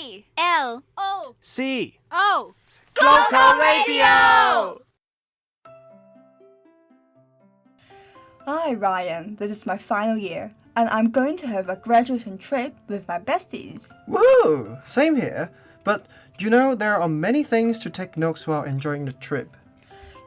G-L-O-C-O Glo-Co Radio! Hi Ryan, this is my final year, and I'm going to have a graduation trip with my besties. Woo! Same here. But you know, there are many things to take notes while enjoying the trip.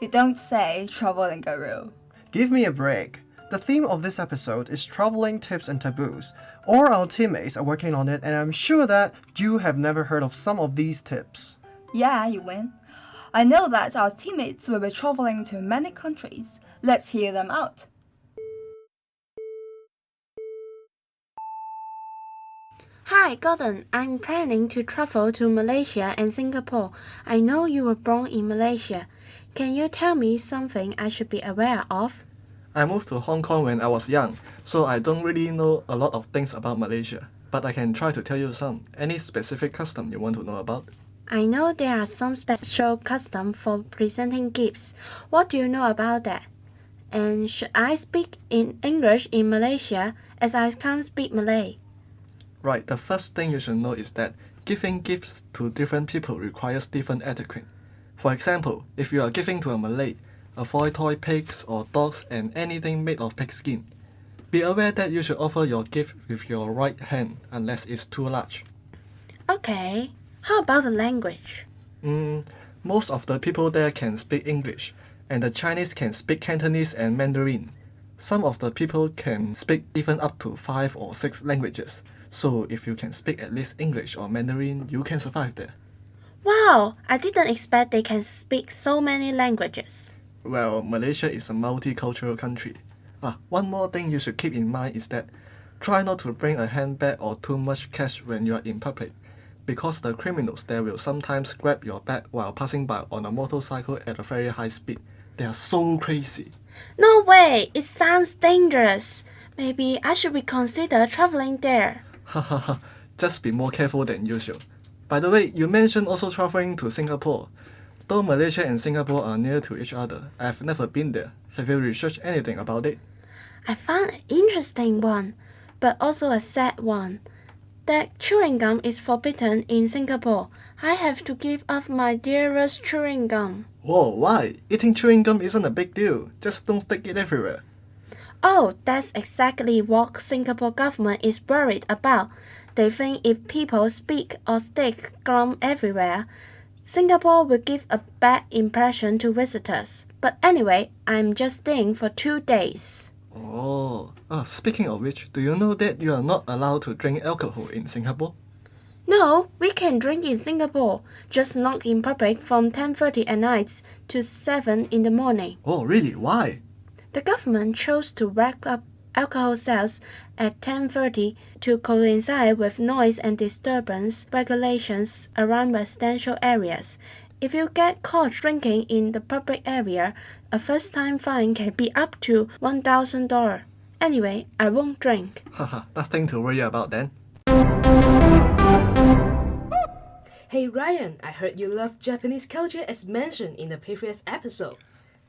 You don't say, traveling guru. Give me a break. The theme of this episode is traveling tips and taboos. All our teammates are working on it, and I'm sure that you have never heard of some of these tips. Yeah, you win. I know that our teammates will be traveling to many countries. Let's hear them out. Hi, Gordon. I'm planning to travel to Malaysia and Singapore. I know you were born in Malaysia. Can you tell me something I should be aware of? I moved to Hong Kong when I was young, so I don't really know a lot of things about Malaysia. But I can try to tell you some. Any specific custom you want to know about? I know there are some special customs for presenting gifts. What do you know about that? And should I speak in English in Malaysia as I can't speak Malay? Right, the first thing you should know is that giving gifts to different people requires different etiquette. For example, if you are giving to a Malay, avoid toy pigs or dogs and anything made of pig skin. Be aware that you should offer your gift with your right hand unless it's too large. Okay, how about the language? Most of the people there can speak English, and the Chinese can speak Cantonese and Mandarin. Some of the people can speak even up to 5 or 6 languages. So if you can speak at least English or Mandarin, you can survive there. Wow, I didn't expect they can speak so many languages. Well, Malaysia is a multicultural country. One more thing you should keep in mind is that try not to bring a handbag or too much cash when you are in public, because the criminals there will sometimes grab your bag while passing by on a motorcycle at a very high speed. They are so crazy. No way, it sounds dangerous. Maybe I should reconsider traveling there. Just be more careful than usual. By the way, you mentioned also traveling to Singapore. Though Malaysia and Singapore are near to each other, I have never been there. Have you researched anything about it? I found an interesting one, but also a sad one. That chewing gum is forbidden in Singapore. I have to give up my dearest chewing gum. Whoa, why? Eating chewing gum isn't a big deal. Just don't stick it everywhere. Oh, that's exactly what Singapore government is worried about. They think if people speak or stick gum everywhere, Singapore will give a bad impression to visitors. But anyway, I'm just staying for 2 days. Speaking of which, do you know that you are not allowed to drink alcohol in Singapore? No, we can drink in Singapore, just not in public from 10:30 at night to 7 in the morning. Oh, really? Why? The government chose to wrap up alcohol sales at 10:30 to coincide with noise and disturbance regulations around residential areas. If you get caught drinking in the public area, a first-time fine can be up to $1,000. Anyway, I won't drink. Nothing to worry about then. Hey Ryan, I heard you love Japanese culture as mentioned in the previous episode.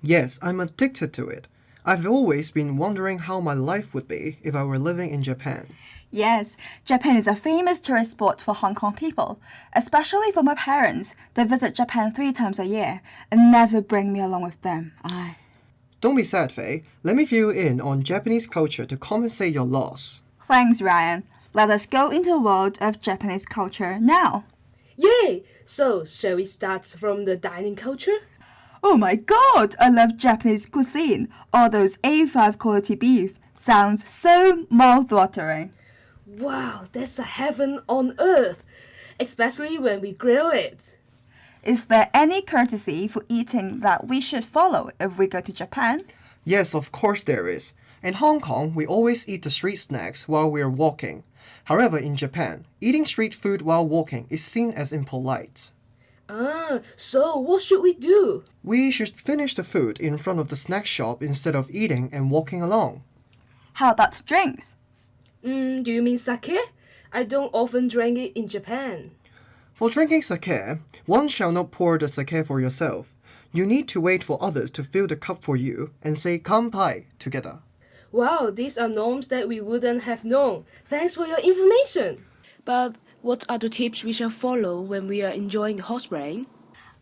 Yes, I'm addicted to it. I've always been wondering how my life would be if I were living in Japan. Yes, Japan is a famous tourist spot for Hong Kong people, especially for my parents. They visit Japan 3 times a year and never bring me along with them. Don't be sad, Faye. Let me fill you in on Japanese culture to compensate your loss. Thanks, Ryan. Let us go into the world of Japanese culture now. Yay! So, shall we start from the dining culture? Oh my god, I love Japanese cuisine. All those A5 quality beef sounds so mouth-watering. Wow, that's a heaven on earth, especially when we grill it. Is there any courtesy for eating that we should follow if we go to Japan? Yes, of course there is. In Hong Kong, we always eat the street snacks while we're walking. However, in Japan, eating street food while walking is seen as impolite. So what should we do? We should finish the food in front of the snack shop instead of eating and walking along. How about drinks? Do you mean sake? I don't often drink it in Japan. For drinking sake, one shall not pour the sake for yourself. You need to wait for others to fill the cup for you and say kanpai together. Wow, these are norms that we wouldn't have known. Thanks for your information. But What are the tips we shall follow when we are enjoying the hot spring?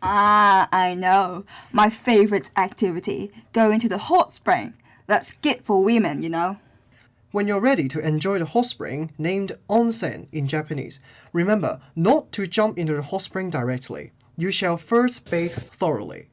Ah, I know. My favorite activity, going to the hot spring. That's good for women, you know. When you're ready to enjoy the hot spring, named onsen in Japanese, remember not to jump into the hot spring directly. You shall first bathe thoroughly.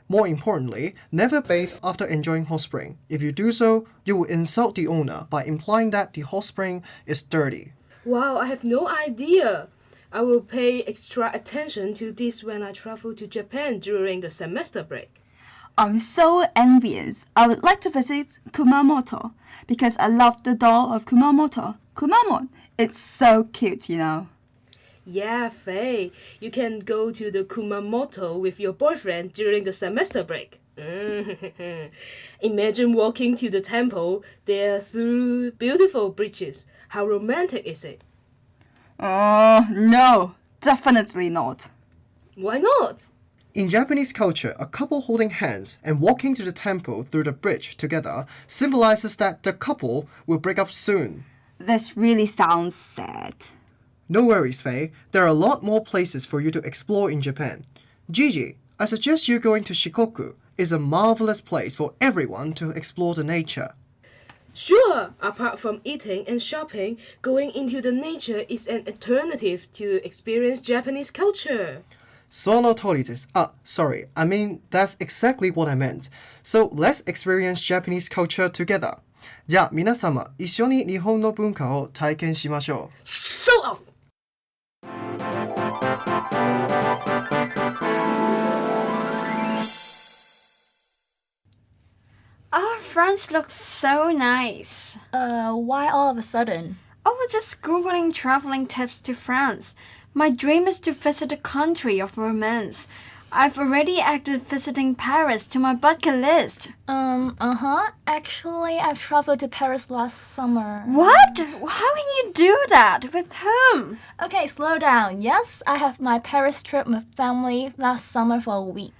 More importantly, never bathe after enjoying hot spring. If you do so, you will insult the owner by implying that the hot spring is dirty. Wow, I have no idea. I will pay extra attention to this when I travel to Japan during the semester break. I'm so envious. I would like to visit Kumamoto because I love the doll of Kumamoto. Kumamon, it's so cute, you know. Yeah, Faye, you can go to the Kumamoto with your boyfriend during the semester break. Imagine walking to the temple there through beautiful bridges. How romantic is it? Oh, no, definitely not. Why not? In Japanese culture, a couple holding hands and walking to the temple through the bridge together symbolizes that the couple will break up soon. This really sounds sad. No worries, Faye. There are a lot more places for you to explore in Japan. Gigi, I suggest you going to Shikoku. It's a marvelous place for everyone to explore the nature. Sure, apart from eating and shopping, going into the nature is an alternative to experience Japanese culture. その通りです。Sorry. I mean, that's exactly what I meant. So, let's experience Japanese culture together. じゃあ、皆様、一緒に日本の文化を体験しましょう。Show off! Our France looks so nice. Why all of a sudden? I was just Googling traveling tips to France. My dream is to visit a country of romance. I've already added visiting Paris to my bucket list. Actually, I've traveled to Paris last summer. What? How can you do that? With whom? Okay, slow down. Yes, I have my Paris trip with family last summer for a week.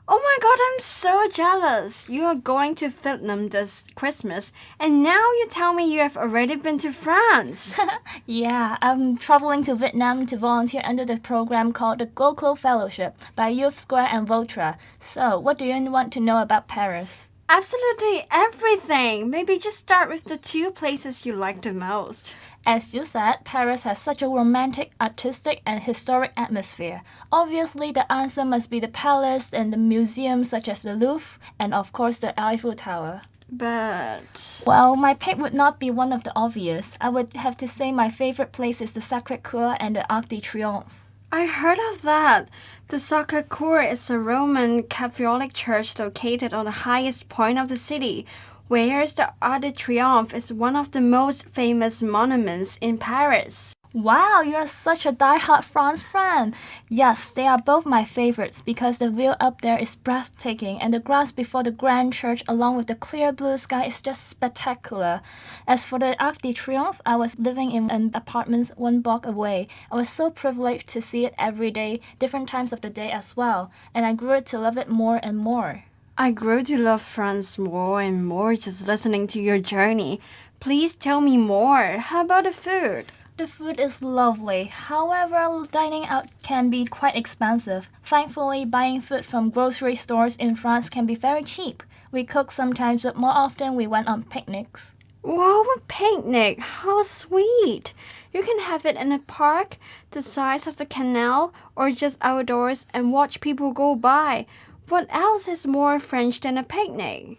Oh my god, I'm so jealous. You are going to Vietnam this Christmas, and now you tell me you have already been to France. Yeah, I'm traveling to Vietnam to volunteer under the program called the Glo-Co Fellowship by Youth Square and Votre. So, what do you want to know about Paris? Absolutely everything. Maybe just start with the two places you like the most. As you said, Paris has such a romantic, artistic, and historic atmosphere. Obviously, the answer must be the palace and the museums such as the Louvre and, of course, the Eiffel Tower. But... Well, my pick would not be one of the obvious. I would have to say my favorite place is the Sacré-Cœur and the Arc de Triomphe. I heard of that. The Sacré-Cœur is a Roman Catholic church located on the highest point of the city, whereas the Arc de Triomphe is one of the most famous monuments in Paris. Wow, you're such a die-hard France fan. Yes, they are both my favorites because the view up there is breathtaking and the grass before the grand church along with the clear blue sky is just spectacular. As for the Arc de Triomphe, I was living in an apartment one block away. I was so privileged to see it every day, different times of the day as well, and I grew to love it more and more. I grew to love France more and more just listening to your journey. Please tell me more. How about the food? The food is lovely. However, dining out can be quite expensive. Thankfully, buying food from grocery stores in France can be very cheap. We cook sometimes, but more often we went on picnics. Wow, a picnic! How sweet! You can have it in a park, the size of the canal, or just outdoors and watch people go by. What else is more French than a picnic?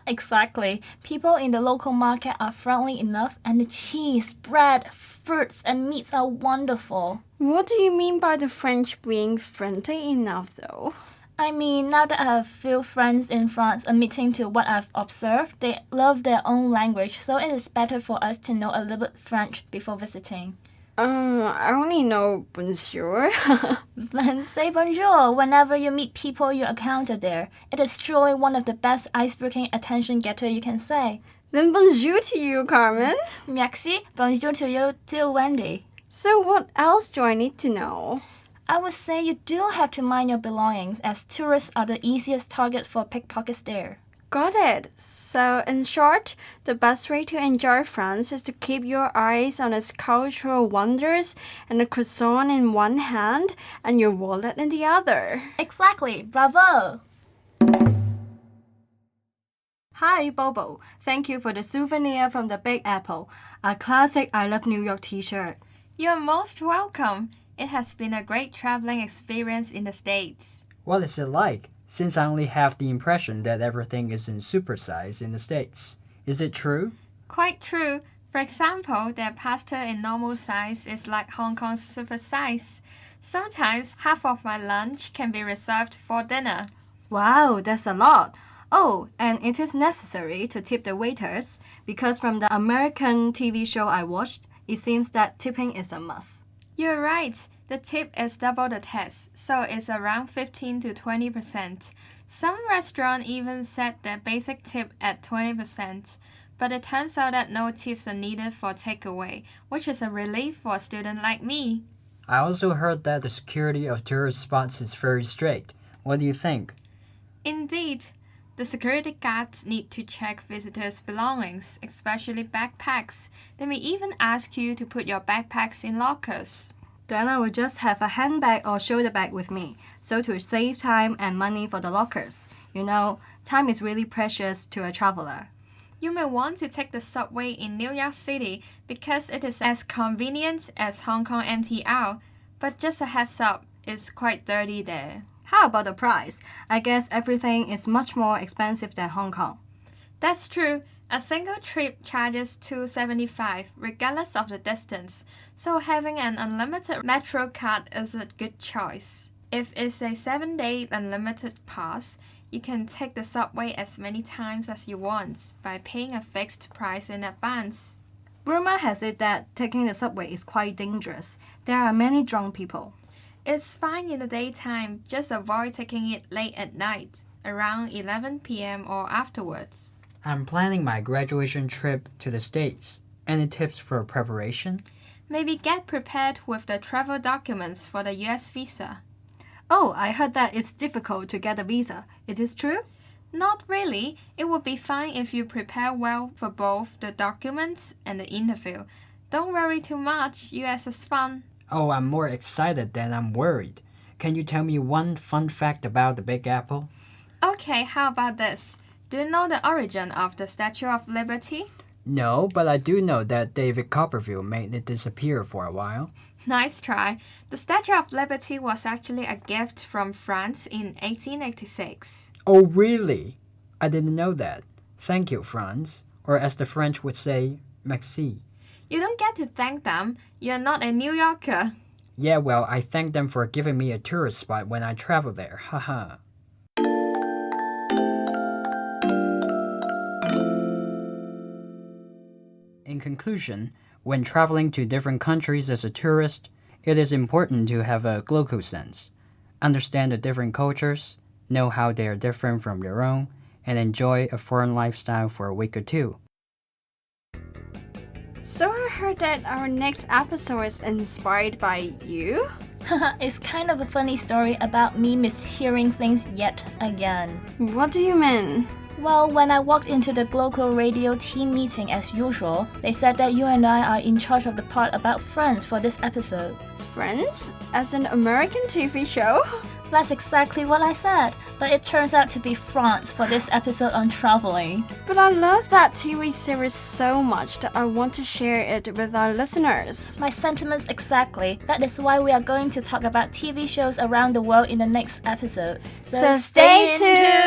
Exactly. People in the local market are friendly enough, and the cheese, bread, fruits, and meats are wonderful. What do you mean by the French being friendly enough, though? I mean, now that I have few friends in France, admitting to what I've observed, they love their own language, so it is better for us to know a little bit French before visiting. I only know bonjour. Then say bonjour whenever you meet people you encounter there. It is truly one of the best icebreaking attention getter you can say. Then bonjour to you, Carmen. Merci, bonjour to you too, Wendy. So what else do I need to know? I would say you do have to mind your belongings, as tourists are the easiest target for pickpockets there. Got it. So, in short, the best way to enjoy France is to keep your eyes on its cultural wonders and a croissant in one hand and your wallet in the other. Exactly. Bravo. Hi, Bobo. Thank you for the souvenir from the Big Apple, a classic I Love New York t-shirt. You're most welcome. It has been a great traveling experience in the States. What is it like? Since I only have the impression that everything is in supersize in the States. Is it true? Quite true. For example, their pasta in normal size is like Hong Kong's super size. Sometimes half of my lunch can be reserved for dinner. Wow, that's a lot. Oh, and it is necessary to tip the waiters because from the American TV show I watched, it seems that tipping is a must. You're right. The tip is double the tax, so it's around 15 to 20%. Some restaurants even set their basic tip at 20%, but it turns out that no tips are needed for takeaway, which is a relief for a student like me. I also heard that the security of tourist spots is very strict. What do you think? Indeed. The security guards need to check visitors' belongings, especially backpacks. They may even ask you to put your backpacks in lockers. Then I will just have a handbag or shoulder bag with me, so to save time and money for the lockers. You know, time is really precious to a traveler. You may want to take the subway in New York City because it is as convenient as Hong Kong MTR, but just a heads up, it's quite dirty there. How about the price? I guess everything is much more expensive than Hong Kong. That's true. A single trip charges $2.75 regardless of the distance, so having an unlimited metro card is a good choice. If it's a 7-day unlimited pass, you can take the subway as many times as you want by paying a fixed price in advance. Rumor has it that taking the subway is quite dangerous. There are many drunk people. It's fine in the daytime, just avoid taking it late at night, around 11 p.m. or afterwards. I'm planning my graduation trip to the States. Any tips for preparation? Maybe get prepared with the travel documents for the US visa. Oh, I heard that it's difficult to get a visa. It is true? Not really. It would be fine if you prepare well for both the documents and the interview. Don't worry too much. US is fun. Oh, I'm more excited than I'm worried. Can you tell me one fun fact about the Big Apple? Okay, how about this? Do you know the origin of the Statue of Liberty? No, but I do know that David Copperfield made it disappear for a while. Nice try. The Statue of Liberty was actually a gift from France in 1886. Oh, really? I didn't know that. Thank you, France. Or as the French would say, merci. You don't get to thank them. You're not a New Yorker. Yeah, well, I thank them for giving me a tourist spot when I travel there. Haha. In conclusion, when traveling to different countries as a tourist, it is important to have a Glo-Co sense. Understand the different cultures, know how they are different from your own, and enjoy a foreign lifestyle for a week or two. So I heard that our next episode is inspired by you? It's kind of a funny story about me mishearing things yet again. What do you mean? Well, when I walked into the Glo-Co Radio team meeting as usual, they said that you and I are in charge of the part about Friends for this episode. Friends? As an American TV show? That's exactly what I said, but it turns out to be France for this episode on traveling. But I love that TV series so much that I want to share it with our listeners. My sentiments exactly. That is why we are going to talk about TV shows around the world in the next episode. So stay tuned!